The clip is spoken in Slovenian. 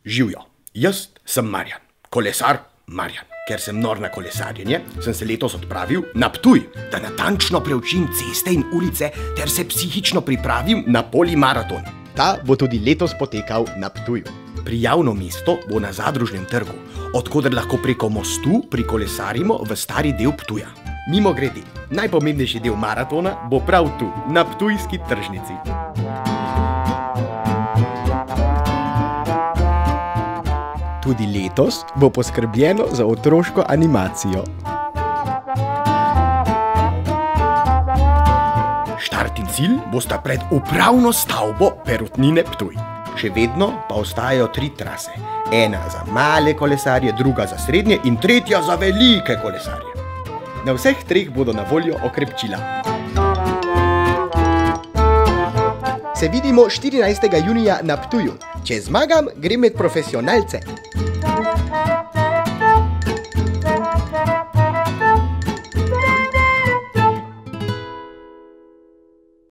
Živjo, jaz sem Marjan, kolesar Marjan. Ker sem nor na kolesarjenje, sem se letos odpravil na Ptuj, da natančno preučim ceste in ulice ter se psihično pripravim na polimaraton. Ta bo tudi letos potekal na Ptuju. Prijavno mesto bo na Zadružnem trgu, odkoder lahko preko mostu prikolesarimo v stari del Ptuja. Mimogrede, najpomembnejši del maratona bo prav tu, na ptujski tržnici. Tudi letos bo poskrbljeno za otroško animacijo. Štart in cilj bosta pred upravno stavbo Perutnine Ptuj. Še vedno pa ostajajo 3 trase. Ena za male kolesarje, druga za srednje in tretja za velike kolesarje. Na vseh 3 bodo na voljo okrepčila. Se vidimo 14. junija na Ptuju. Če zmagam, grem med profesionalce.